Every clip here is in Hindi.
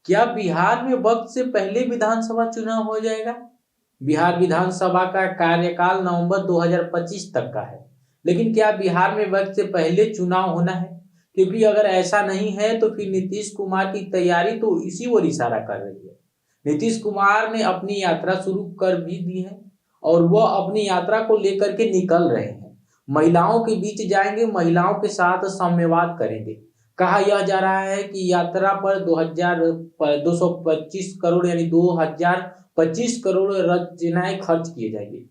क्या बिहार में वक्त से पहले विधानसभा चुनाव हो जाएगा? बिहार विधानसभा का कार्यकाल नवंबर 2025 तक का है, लेकिन क्या बिहार में वक्त से पहले चुनाव होना है? क्योंकि अगर ऐसा नहीं है तो फिर नीतीश कुमार की तैयारी तो इसी ओर इशारा कर रही है। नीतीश कुमार ने अपनी यात्रा शुरू कर भी दी है और वह अपनी यात्रा को लेकर के निकल रहे हैं। महिलाओं के बीच जाएंगे, महिलाओं के साथ साम्यवाद करेंगे। कहा यह जा रहा है कि यात्रा पर 225 करोड़ यानी 2025 करोड़ रचनाएं खर्च किए जाएंगे।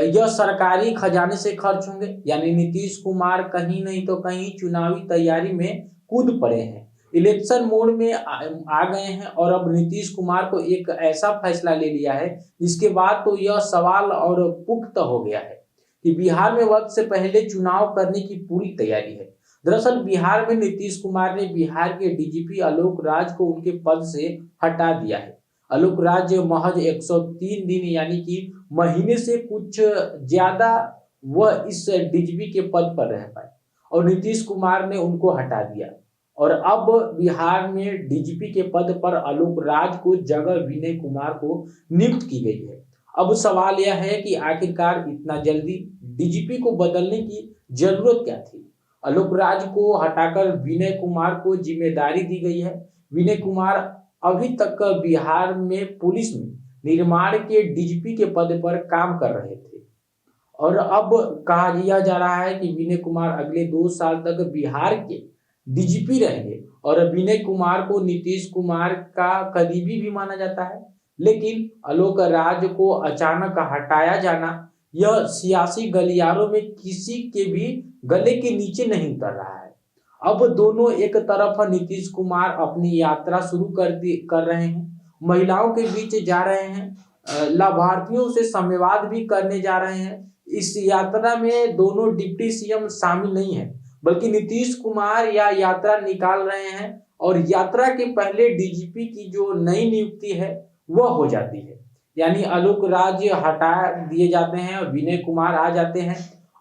यह सरकारी खजाने से खर्च होंगे, यानी नीतीश कुमार कहीं नहीं तो कहीं चुनावी तैयारी में कूद पड़े हैं, इलेक्शन मोड में आ गए हैं और अब नीतीश कुमार को एक ऐसा फैसला ले लिया है जिसके बाद तो यह सवाल और पुख्त हो गया है कि बिहार में वक्त से पहले चुनाव करने की पूरी तैयारी है। दरअसल बिहार में नीतीश कुमार ने बिहार के डीजीपी आलोक राज को उनके पद से हटा दिया है। आलोक राज महज 103 दिन यानी कि महीने से कुछ ज्यादा वह इस डीजीपी के पद पर रह पाए और नीतीश कुमार ने उनको हटा दिया और अब बिहार में डीजीपी के पद पर आलोक राज को जगह विनय कुमार को नियुक्त की गई है। अब सवाल यह है कि आखिरकार इतना जल्दी डीजीपी को बदलने की जरूरत क्या थी? आलोक राज को हटाकर विनय कुमार को जिम्मेदारी दी गई है। विनय कुमार अभी तक बिहार में पुलिस में निर्माण के डीजीपी के पद पर काम कर रहे थे और अब कहा यह जा रहा है कि विनय कुमार अगले 2 साल तक बिहार के डीजीपी रहेंगे और विनय कुमार को नीतीश कुमार का करीबी भी माना जाता है। लेकिन आलोक राज को अचानक हटाया जाना यह सियासी गलियारों में किसी के भी गले के नीचे नहीं उतर रहा है। अब दोनों एक तरफ नीतीश कुमार अपनी यात्रा शुरू कर रहे हैं, महिलाओं के बीच जा रहे हैं, लाभार्थियों से संवाद भी करने जा रहे हैं। इस यात्रा में दोनों डिप्टी सीएम शामिल नहीं है, बल्कि नीतीश कुमार यह यात्रा निकाल रहे हैं और यात्रा के पहले डीजीपी की जो नई नियुक्ति है वह हो जाती है। यानी आलोक राज हटा दिए जाते हैं और विनय कुमार आ जाते हैं।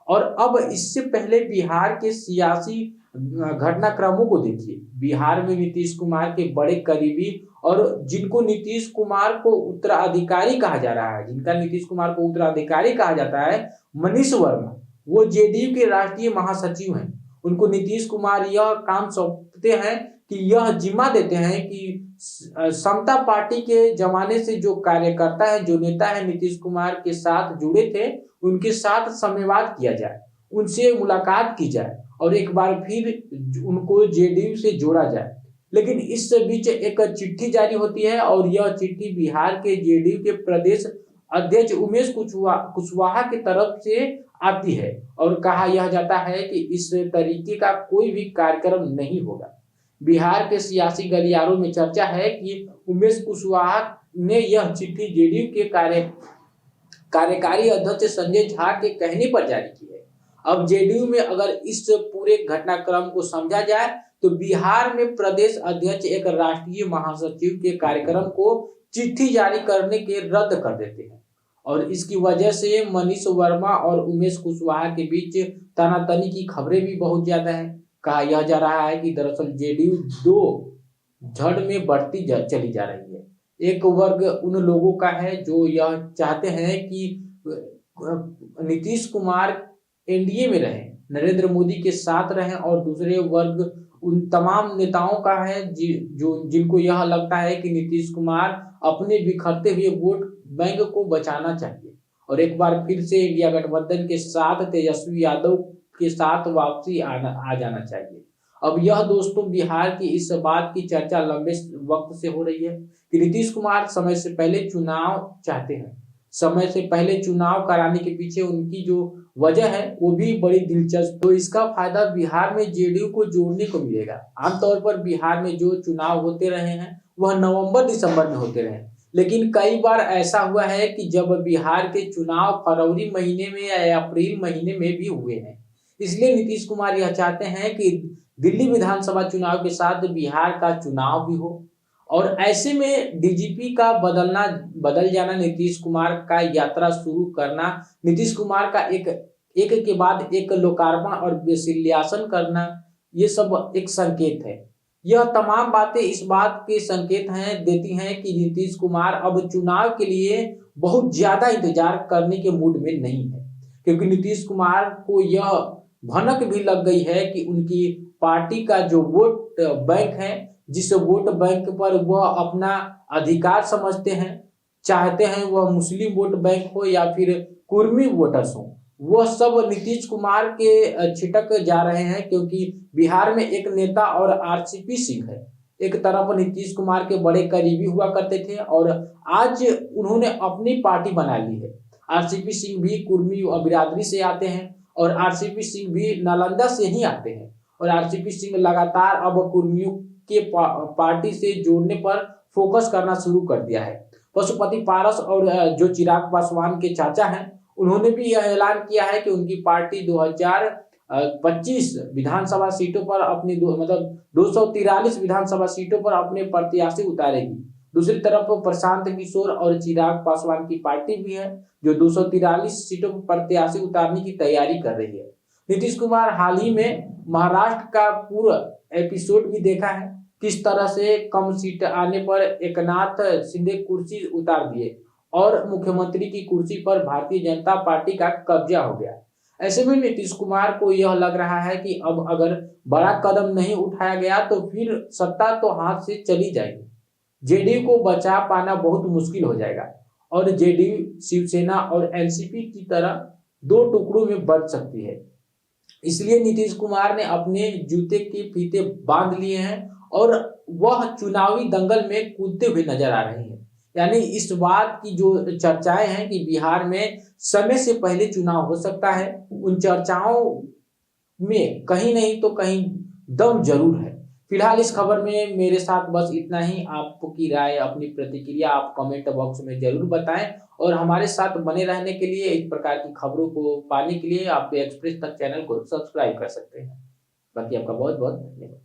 और अब इससे पहले बिहार के सियासी घटनाक्रमों को देखिए। बिहार में नीतीश कुमार के बड़े करीबी और जिनको नीतीश कुमार को उत्तराधिकारी कहा जा रहा है, जिनका नीतीश कुमार को उत्तराधिकारी कहा जाता है, मनीष वर्मा, वो जेडीयू के राष्ट्रीय महासचिव हैं। उनको नीतीश कुमार यह काम सौंपते हैं कि यह जिम्मा देते हैं कि समता पार्टी के जमाने से जो कार्यकर्ता है, जो नेता है नीतीश कुमार के साथ जुड़े थे, उनके साथ संवाद किया जाए, उनसे मुलाकात की जाए और एक बार फिर उनको जेडीयू से जोड़ा जाए। लेकिन इस बीच एक चिट्ठी जारी होती है और यह चिट्ठी बिहार के जेडीयू के प्रदेश अध्यक्ष उमेश कुशवाहा की तरफ से आती है और कहा यह जाता है कि इस तरीके का कोई भी कार्यक्रम नहीं होगा। बिहार के सियासी गलियारों में चर्चा है कि उमेश कुशवाहा ने यह चिट्ठी जेडीयू के कार्यकारी अध्यक्ष संजय झा के कहने पर जारी की है। अब जेडीयू में अगर इस पूरे घटनाक्रम को समझा जाए तो बिहार में प्रदेश अध्यक्ष एक राष्ट्रीय महासचिव के कार्यक्रम को चिट्ठी जारी करने के रद्द कर देते हैं और इसकी वजह से मनीष वर्मा और उमेश कुशवाहा के बीच तनातनी की खबरें भी बहुत ज्यादा है। कहा यह जा रहा है कि दरअसल जेडीयू दो झड़ में बढ़ती चली जा रही है। एक वर्ग उन लोगों का है जो यह चाहते हैं कि नीतीश कुमार एनडीए में रहें, नरेंद्र मोदी के साथ रहें, और दूसरे वर्ग उन तमाम नेताओं का है जिनको यह लगता है कि नीतीश कुमार अपने बिखरते हुए वोट बैंक को बचाना चाहिए और एक बार फिर से इंडिया गठबंधन के साथ तेजस्वी यादव के साथ वापसी आ जाना चाहिए। अब यह दोस्तों बिहार की इस बात की चर्चा लंबे वक्त से हो रही है कि नीतीश कुमार समय से पहले चुनाव चाहते हैं। समय से पहले चुनाव कराने के पीछे उनकी जो वजह है वो भी बड़ी दिलचस्प। तो इसका फायदा बिहार में जेडीयू को जोड़ने को मिलेगा। आमतौर पर बिहार में जो चुनाव होते रहे हैं वह नवंबर दिसंबर में होते रहे, लेकिन कई बार ऐसा हुआ है कि जब बिहार के चुनाव फरवरी महीने में या अप्रैल महीने में भी हुए हैं। इसलिए नीतीश कुमार यह चाहते हैं कि दिल्ली विधानसभा चुनाव के साथ बिहार का चुनाव भी हो और ऐसे में डीजीपी का बदल जाना, नीतीश कुमार का यात्रा शुरू करना, नीतीश कुमार का एक के बाद एक लोकार्पण और शिलान्यासन करना, ये सब एक संकेत है। यह तमाम बातें इस बात के संकेत देती हैं कि नीतीश कुमार अब चुनाव के लिए बहुत ज्यादा इंतजार करने के मूड में नहीं है, क्योंकि नीतीश कुमार को यह भनक भी लग गई है कि उनकी पार्टी का जो वोट बैंक है, जिस वोट बैंक पर वह अपना अधिकार समझते हैं, चाहते हैं, वह मुस्लिम वोट बैंक हो या फिर कुर्मी वोटर्स हो, वह सब नीतीश कुमार के छिटक जा रहे हैं। क्योंकि बिहार में एक नेता और आरसीपी सिंह है, एक तरफ नीतीश कुमार के बड़े करीबी हुआ करते थे और आज उन्होंने अपनी पार्टी बना ली है। आरसीपी सिंह भी कुर्मी बिरादरी से आते हैं और आरसीपी सिंह भी नालंदा से ही आते हैं और आरसीपी सिंह लगातार अब कुर्मियों के पार्टी से जोड़ने पर फोकस करना शुरू कर दिया है। पशुपति पारस और जो चिराग पासवान के चाचा हैं, उन्होंने भी यह ऐलान किया है कि उनकी पार्टी 2025 विधानसभा सीटों पर अपनी मतलब 243 विधानसभा सीटों पर अपने प्रत्याशी उतारेगी। दूसरी तरफ प्रशांत किशोर और चिराग पासवान की पार्टी भी है जो 243 सीटों पर प्रत्याशी उतारने की तैयारी कर रही है। नीतीश कुमार हाल ही में महाराष्ट्र का पूरा एपिसोड भी देखा है, किस तरह से कम सीट आने पर एकनाथ शिंदे कुर्सी उतार दिए और मुख्यमंत्री की कुर्सी पर भारतीय जनता पार्टी का कब्जा हो गया। ऐसे में नीतीश कुमार को यह लग रहा है कि अब अगर बड़ा कदम नहीं उठाया गया तो फिर सत्ता तो हाथ से चली जाएगी, जेडीयू को बचा पाना बहुत मुश्किल हो जाएगा और जेडीयू शिवसेना और एनसीपी की तरह दो टुकड़ों में बढ़ सकती है। इसलिए नीतीश कुमार ने अपने जूते के फीते बांध लिए हैं और वह चुनावी दंगल में कूदते हुए नजर आ रहे हैं। यानी इस बात की जो चर्चाएं हैं कि बिहार में समय से पहले चुनाव हो सकता है, उन चर्चाओं में कहीं नहीं तो कहीं दम जरूर है। फिलहाल इस खबर में मेरे साथ बस इतना ही। आपकी राय, अपनी प्रतिक्रिया आप कमेंट बॉक्स में जरूर बताएं और हमारे साथ बने रहने के लिए, इस प्रकार की खबरों को पाने के लिए आप एक्सप्रेस तक चैनल को सब्सक्राइब कर सकते हैं। बाकी आपका बहुत बहुत धन्यवाद।